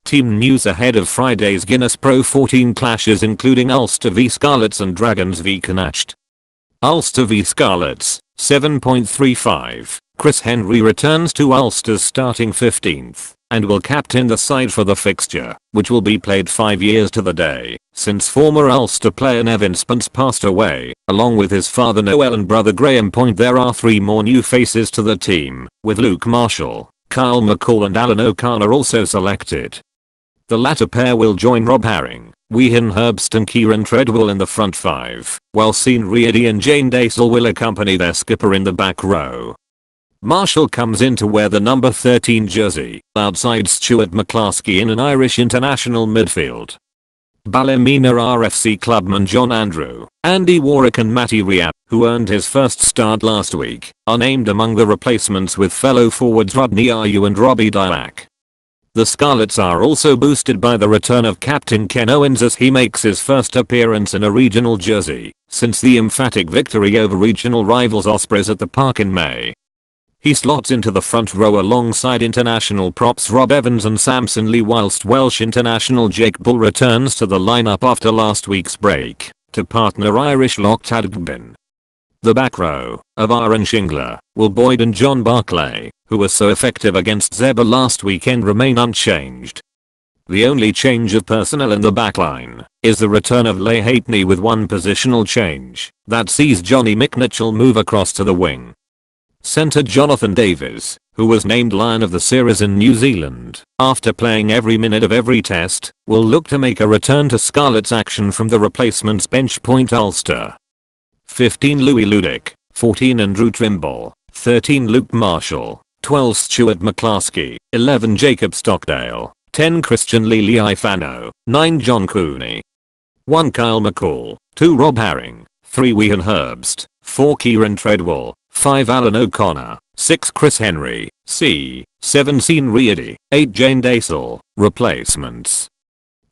Team news ahead of Friday's Guinness PRO14 clashes, including Ulster v Scarlets and Dragons v Connacht. Ulster v Scarlets, 7.35. Chris Henry returns to Ulster's starting 15th and will captain the side for the fixture, which will be played 5 years to the day since former Ulster player Nevin Spence passed away. Along with his father Noel and brother Graham Point, there are 3 more new faces to the team, with Luke Marshall, Kyle McCall and Alan O'Connor also selected. The latter pair will join Rob Herring, Whehan Herbst and Kieran Treadwell in the front 5, while Sean Reedy and Jane Dacel will accompany their skipper in the back row. Marshall comes in to wear the number 13 jersey, outside Stuart McClaskey in an Irish international midfield. Ballymena RFC clubman John Andrew, Andy Warwick and Matty Riab, who earned his first start last week, are named among the replacements, with fellow forwards Rodney Ayew and Robbie Dyack. The Scarlets are also boosted by the return of captain Ken Owens, as he makes his first appearance in a regional jersey since the emphatic victory over regional rivals Ospreys at the Park in May. He slots into the front row alongside international props Rob Evans and Samson Lee, whilst Welsh international Jake Bull returns to the lineup after last week's break to partner Irish lock Tadgbin. The back row of Aaron Shingler, Will Boyd and John Barclay, who were so effective against Zebra last weekend, remain unchanged. The only change of personnel in the backline is the return of Leigh Halfpenny, with one positional change that sees Johnny McNitchell move across to the wing. Centre Jonathan Davies, who was named Lion of the Series in New Zealand after playing every minute of every test, will look to make a return to Scarlets action from the replacements bench. Point Ulster. 15 Louis Ludick, 14 Andrew Trimble, 13 Luke Marshall, 12 Stuart McClaskey, 11 Jacob Stockdale, 10 Christian Lili Fano, 9 John Cooney, 1 Kyle McCall, 2 Rob Herring, 3 Whehan Herbst, 4 Kieran Treadwell, 5 Alan O'Connor, 6 Chris Henry, 7 Sean Reedy, 8 Jane Dacel. Replacements: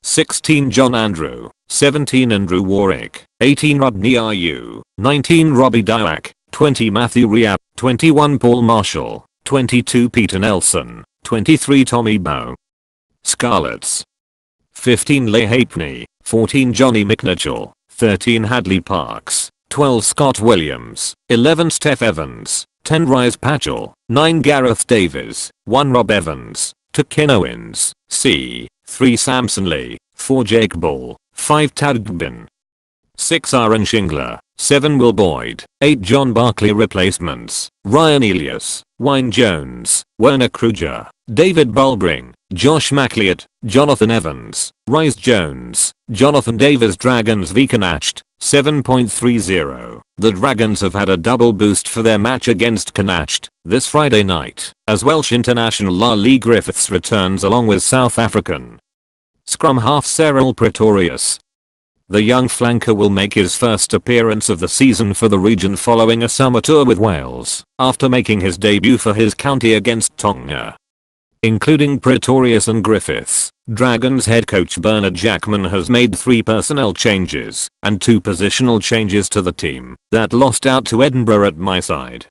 16 John Andrew, 17 Andrew Warwick, 18 Rodney Ayew, 19 Robbie Dyack, 20 Matthew Riab, 21 Paul Marshall, 22 Peter Nelson, 23 Tommy Bowe. Scarlets: 15 Leigh Halfpenny, 14 Johnny McNitchell, 13 Hadley Parks, 12 Scott Williams, 11 Steph Evans, 10 Rhys Patchell, 9 Gareth Davies, 1 Rob Evans, 2 Ken Owens, 3 Samson Lee, 4 Jake Bull, 5 Tadgbin, 6 Aaron Shingler, 7 Will Boyd, 8 John Barclay. Replacements: Ryan Elias, Wayne Jones, Werner Kruger, David Bulbring, Josh McLeod, Jonathan Evans, Rhys Jones, Jonathan Davies. Dragons v Connacht, 7.30. The Dragons have had a double boost for their match against Connacht this Friday night, as Welsh international Lee Griffiths returns along with South African scrum half Cyril Pretorius. The young flanker will make his first appearance of the season for the region following a summer tour with Wales, after making his debut for his county against Tonga. Including Pretorius and Griffiths, Dragons head coach Bernard Jackman has made 3 personnel changes and 2 positional changes to the team that lost out to Edinburgh at my side.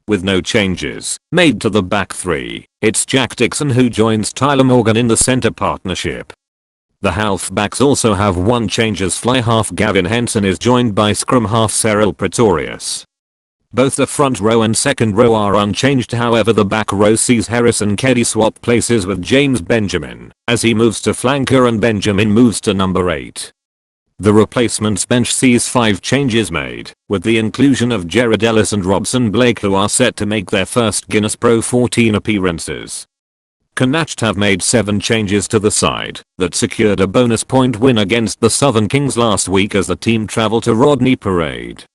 With no changes made to the back 3, it's Jack Dixon who joins Tyler Morgan in the centre partnership. The halfbacks also have 1 change, as fly half Gavin Henson is joined by scrum half Cyril Pretorius. Both the front row and second row are unchanged, however the back row sees Harrison Keddy swap places with James Benjamin as he moves to flanker and Benjamin moves to number 8. The replacements bench sees 5 changes made, with the inclusion of Jared Ellis and Robson Blake, who are set to make their first Guinness PRO14 appearances. Connacht have made 7 changes to the side that secured a bonus point win against the Southern Kings last week as the team travelled to Rodney Parade.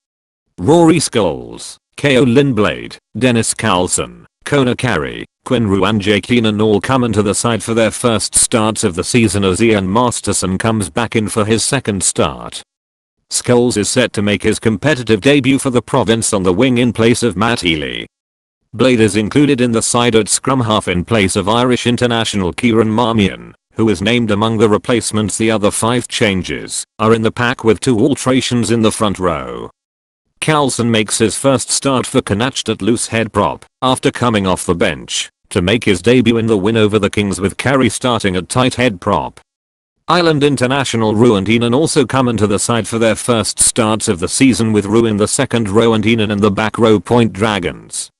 Rory Scholes, Ko Lindblade, Dennis Carlson, Kona Carey, Quinn Roux and Jake Keenan all come into the side for their first starts of the season, as Ian Masterson comes back in for his second start. Scholes is set to make his competitive debut for the province on the wing in place of Matt Healy. Blade is included in the side at scrum half in place of Irish international Kieran Marmion, who is named among the replacements. The other 5 changes are in the pack, with 2 alterations in the front row. Carlson makes his first start for Connacht at loose head prop after coming off the bench to make his debut in the win over the Kings with Carey starting at tight head prop. Ireland international Roo and Enan also come into the side for their first starts of the season, with Roo in the second row and Enan in the back row. Point Dragons.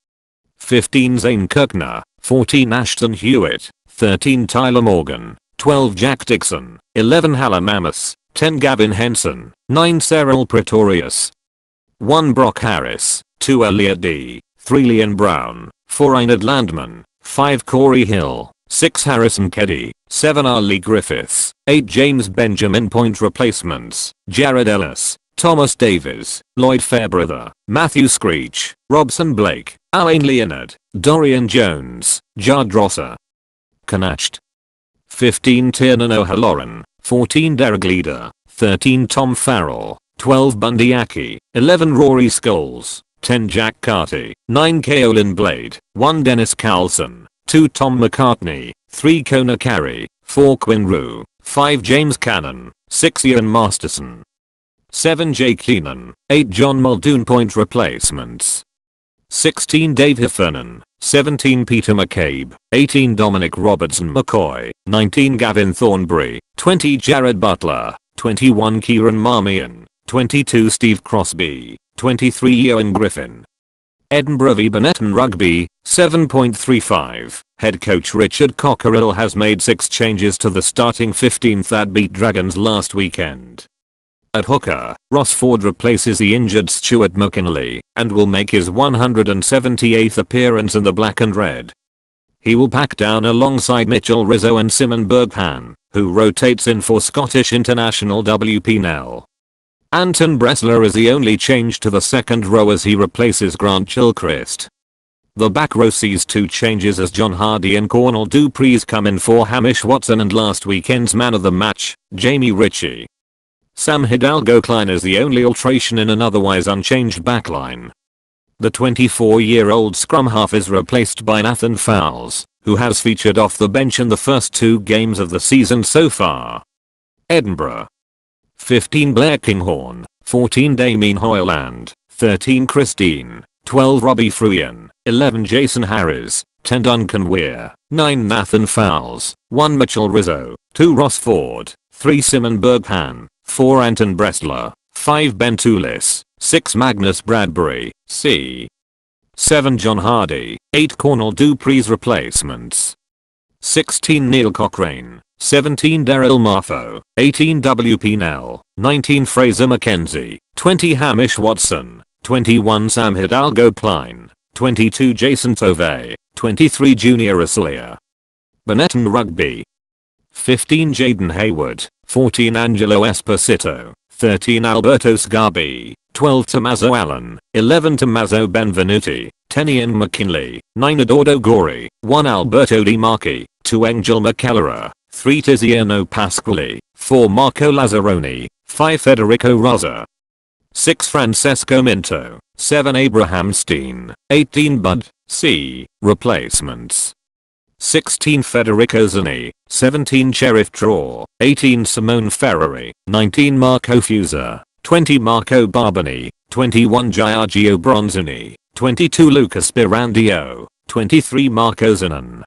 15 Zane Kirkner, 14 Ashton Hewitt, 13 Tyler Morgan, 12 Jack Dixon, 11 Hallam Amos, 10 Gavin Henson, 9 Cyril Pretorius, 1 Brock Harris, 2 Elliot D, 3 Leon Brown, 4 Einard Landman, 5 Corey Hill, 6 Harrison Keddy, 7 Ali Griffiths, 8 James Benjamin. Point replacements: Jared Ellis, Thomas Davies, Lloyd Fairbrother, Matthew Screech, Robson Blake, Alain Leonard, Dorian Jones, Jard Rosser. Connacht. 15 Tiernan O'Halloran, 14 Derek Leader, 13 Tom Farrell, 12 Bundy Aki, 11 Rory Scholes, 10 Jack Carty, 9 Kaolin Blade, 1 Dennis Carlson, 2 Tom McCartney, 3 Kona Carey, 4 Quinn Roo, 5 James Cannon, 6 Ian Masterson, 7 Jake Keenan, 8 John Muldoon. Point replacements: 16 Dave Heffernan, 17 Peter McCabe, 18 Dominic Robertson McCoy, 19 Gavin Thornbury, 20 Jared Butler, 21 Kieran Marmion, 22 Steve Crosby, 23 Eoin Griffin. Edinburgh v Benetton Rugby, 7.35. Head coach Richard Cockerill has made 6 changes to the starting 15th that beat Dragons last weekend. At hooker, Ross Ford replaces the injured Stuart McKinley and will make his 178th appearance in the black and red. He will pack down alongside Mitchell Rizzo and Simon Berghan, who rotates in for Scottish international WP Nell. Anton Bressler is the only change to the second row as he replaces Grant Gilchrist. The back row sees 2 changes as John Hardy and Cornel Dupreez come in for Hamish Watson and last weekend's man of the match, Jamie Ritchie. Sam Hidalgo-Klein is the only alteration in an otherwise unchanged backline. The 24-year-old scrum half is replaced by Nathan Fowles, who has featured off the bench in the first 2 games of the season so far. Edinburgh. 15 Blair Kinghorn, 14 Damien Hoyland, 13 Christine, 12 Robbie Fruian, 11 Jason Harris, 10 Duncan Weir, 9 Nathan Fowles, 1 Mitchell Rizzo, 2 Ross Ford, 3 Simon Berghan, 4 Anton Bressler, 5 Ben Toulis, 6 Magnus Bradbury, c. 7 John Hardy, 8 Cornel Dupreez. Replacements: 16 Neil Cochrane, 17 Daryl Marfo, 18 WP Nell, 19 Fraser McKenzie, 20 Hamish Watson, 21 Sam Hidalgo-Klein, 22 Jason Tovey, 23 Junior Asilia. Benetton Rugby. 15 Jaden Hayward, 14 Angelo Esposito, 13 Alberto Sgarbi, 12 Tommaso Allen, 11 Tommaso Benvenuti, 10 Ian McKinley, 9 Eduardo Gori, 1 Alberto Di Marchi, 2 Angel McKellar, 3 Tiziano Pasquale, 4 Marco Lazzaroni, 5 Federico Rosa, 6 Francesco Minto, 7 Abraham Steen, 18 Bud C. Replacements: 16 Federico Zani, 17 Sheriff Traw, 18 Simone Ferrari, 19 Marco Fusa, 20 Marco Barbani, 21 Giorgio Bronzini, 22 Lucas Pirandio, 23 Marco Zanon,